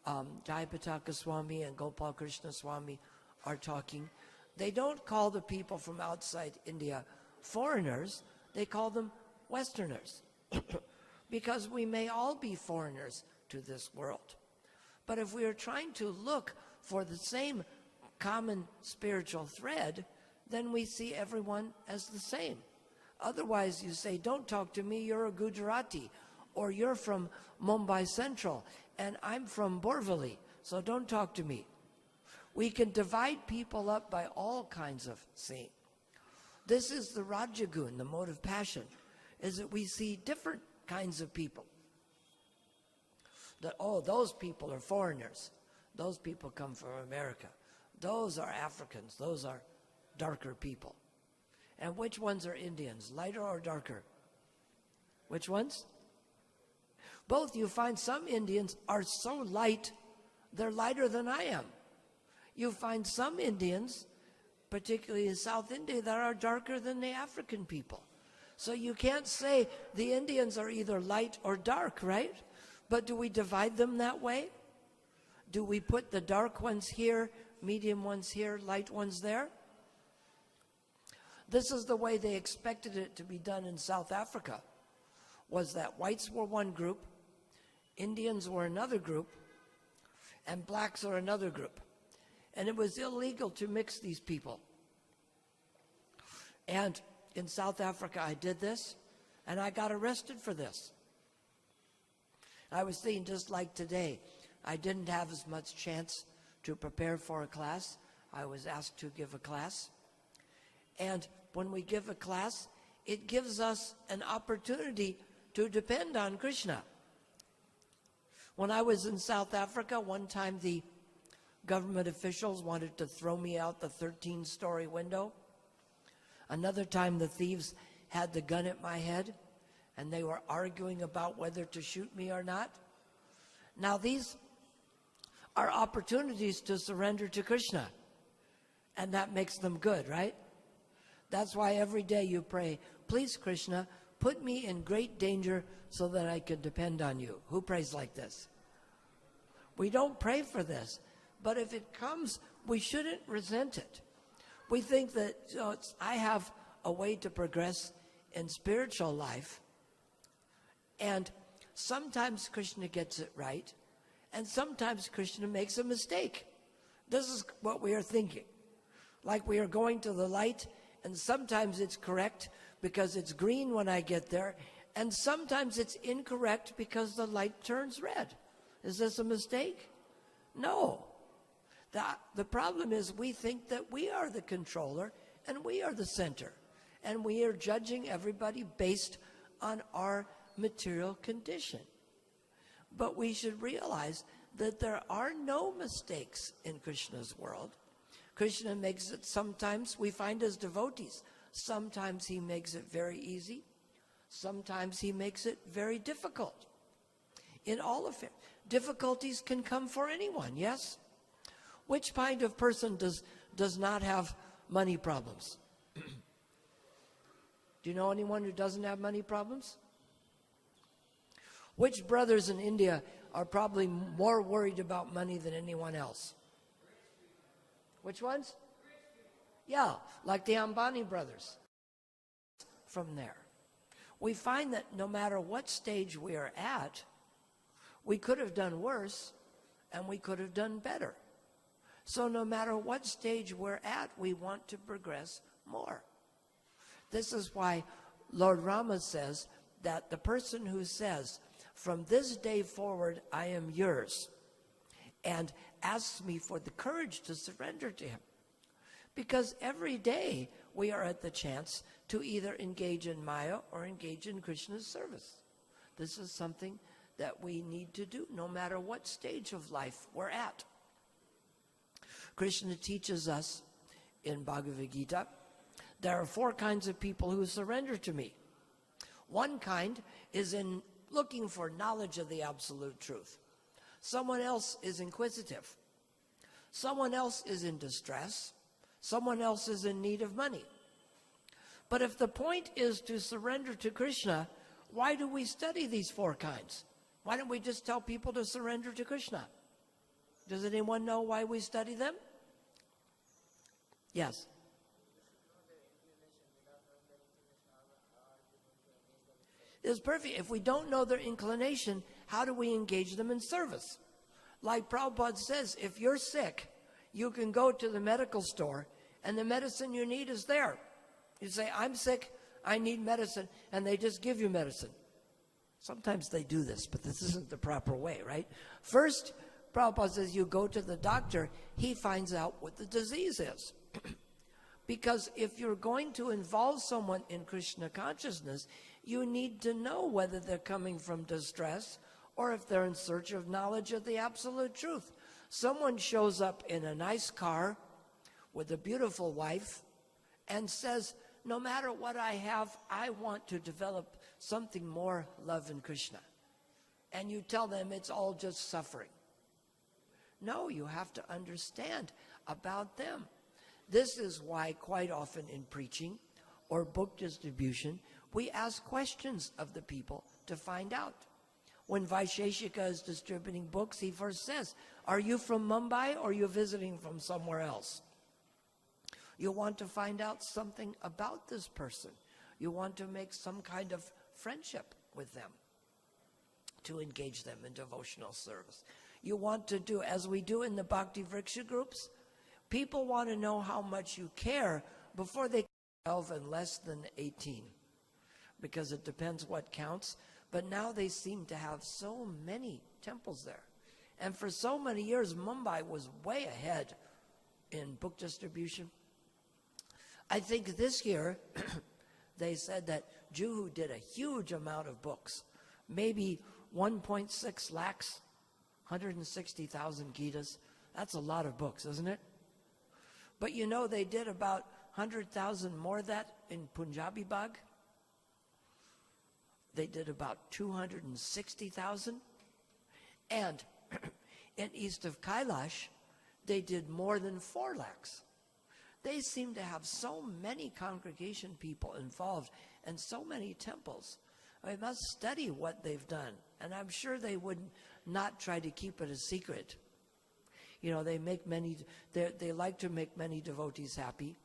Jayapataka Swami and Gopal Krishna Swami are talking, they don't call the people from outside India foreigners, they call them Westerners. Because we may all be foreigners to this world. But if we are trying to look for the same common spiritual thread, then we see everyone as the same. Otherwise, you say, don't talk to me, you're a Gujarati, or you're from Mumbai Central, and I'm from Borivali, so don't talk to me. We can divide people up by all kinds of seeing. This is the Rajagun, the mode of passion, is that we see different kinds of people. That, oh, those people are foreigners. Those people come from America. Those are Africans. Those are darker people. And which ones are Indians, lighter or darker? Which ones? Both. You find some Indians are so light, they're lighter than I am. You find some Indians, particularly in South India, that are darker than the African people. So you can't say the Indians are either light or dark, right? But do we divide them that way? Do we put the dark ones here, medium ones here, light ones there? This is the way they expected it to be done in South Africa, was that whites were one group, Indians were another group, and blacks are another group. And it was illegal to mix these people. And in South Africa, I did this, and I got arrested for this. I was thinking, just like today, I didn't have as much chance to prepare for a class. I was asked to give a class. And when we give a class, it gives us an opportunity to depend on Krishna. When I was in South Africa, one time the government officials wanted to throw me out the 13-story window. Another time the thieves had the gun at my head and they were arguing about whether to shoot me or not. Now these are opportunities to surrender to Krishna, and that makes them good, right? That's why every day you pray, please Krishna, put me in great danger so that I can depend on you. Who prays like this? We don't pray for this, but if it comes, we shouldn't resent it. We think that I have a way to progress in spiritual life, and sometimes Krishna gets it right, and sometimes Krishna makes a mistake. This is what we are thinking. Like we are going to the light, and sometimes it's correct because it's green when I get there, and sometimes it's incorrect because the light turns red. Is this a mistake? No. The problem is we think that we are the controller and we are the center, and we are judging everybody based on our material condition. But we should realize that there are no mistakes in Krishna's world. Krishna makes it sometimes, we find as devotees, sometimes he makes it very easy, sometimes he makes it very difficult. In all affairs, difficulties can come for anyone, yes? Which kind of person does not have money problems? Do you know anyone who doesn't have money problems? Which brothers in India are probably more worried about money than anyone else? Which ones? Yeah, like the Ambani brothers. From there, we find that no matter what stage we are at, we could have done worse and we could have done better. So no matter what stage we're at, we want to progress more. This is why Lord Rama says that the person who says, from this day forward, I am yours, and asks me for the courage to surrender to him. Because every day we are at the chance to either engage in Maya or engage in Krishna's service. This is something that we need to do no matter what stage of life we're at. Krishna teaches us in Bhagavad Gita, there are 4 kinds of people who surrender to me. One kind is in looking for knowledge of the absolute truth. Someone else is inquisitive. Someone else is in distress. Someone else is in need of money. But if the point is to surrender to Krishna, why do we study these 4 kinds? Why don't we just tell people to surrender to Krishna? Does anyone know why we study them? Yes. It's perfect. If we don't know their inclination, how do we engage them in service? Like Prabhupada says, if you're sick, you can go to the medical store and the medicine you need is there. You say, I'm sick, I need medicine, and they just give you medicine. Sometimes they do this, but this isn't the proper way, right? First, Prabhupada says you go to the doctor, he finds out what the disease is. Because if you're going to involve someone in Krishna consciousness, you need to know whether they're coming from distress or if they're in search of knowledge of the absolute truth. Someone shows up in a nice car with a beautiful wife and says, no matter what I have, I want to develop something more love in Krishna. And you tell them it's all just suffering. No, you have to understand about them. This is why quite often in preaching or book distribution, we ask questions of the people to find out. When Vaisheshika is distributing books, he first says, are you from Mumbai or are you visiting from somewhere else? You want to find out something about this person. You want to make some kind of friendship with them to engage them in devotional service. You want to do, as we do in the Bhakti Vriksha groups, people want to know how much you care before they 12 and less than 18, because it depends what counts. But now they seem to have so many temples there. And for so many years, Mumbai was way ahead in book distribution. I think this year, they said that Juhu did a huge amount of books, maybe 1.6 lakhs, 160,000 Gitas. That's a lot of books, isn't it? But you know, they did about 100,000 more of that in Punjabi Bagh. They did about 260,000. And in east of Kailash, they did more than 4 lakhs. They seem to have so many congregation people involved and so many temples. I must study what they've done. And I'm sure they would not try to keep it a secret. You know, they like to make many devotees happy.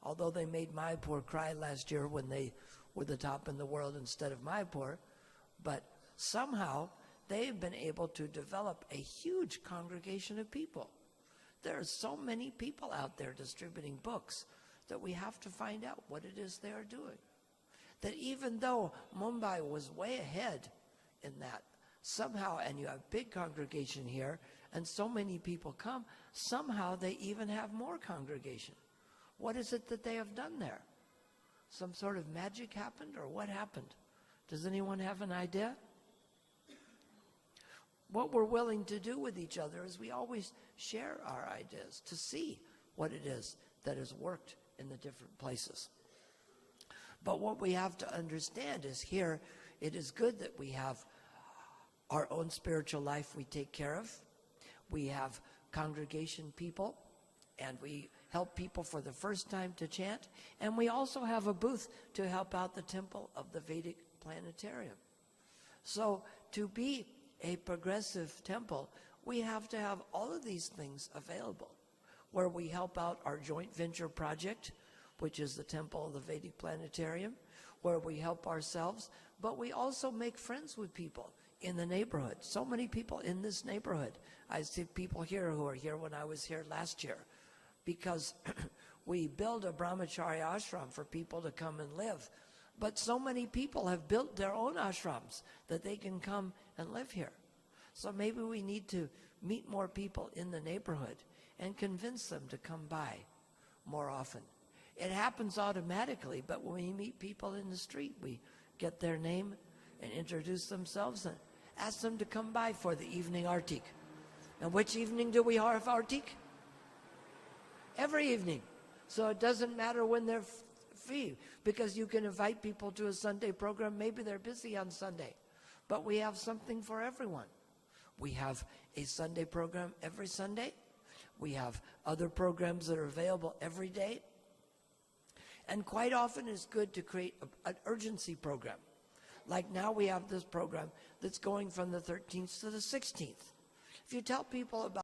Although they made Mayapur cry last year when they were the top in the world instead of Mayapur. But somehow they've been able to develop a huge congregation of people. There are so many people out there distributing books that we have to find out what it is they are doing. That even though Mumbai was way ahead in that, somehow, and you have big congregation here, and so many people come, somehow they even have more congregation. What is it that they have done there? Some sort of magic happened, or what happened? Does anyone have an idea? What we're willing to do with each other is we always share our ideas to see what it is that has worked in the different places. But what we have to understand is here, it is good that we have our own spiritual life we take care of. We have congregation people, and we help people for the first time to chant. And we also have a booth to help out the temple of the Vedic planetarium. So to be a progressive temple, we have to have all of these things available, where we help out our joint venture project, which is the temple of the Vedic planetarium, where we help ourselves, but we also make friends with people in the neighborhood. So many people in this neighborhood. I see people here who are here when I was here last year, because we build a brahmacharya ashram for people to come and live. But so many people have built their own ashrams that they can come and live here. So maybe we need to meet more people in the neighborhood and convince them to come by more often. It happens automatically, but when we meet people in the street, we get their name and introduce themselves and ask them to come by for the evening artik. And which evening do we have artik? Every evening. So it doesn't matter when they're free, because you can invite people to a Sunday program. Maybe they're busy on Sunday, but we have something for everyone. We have a Sunday program every Sunday. We have other programs that are available every day. And quite often it's good to create an urgency program. Like now we have this program that's going from the 13th to the 16th. If you tell people about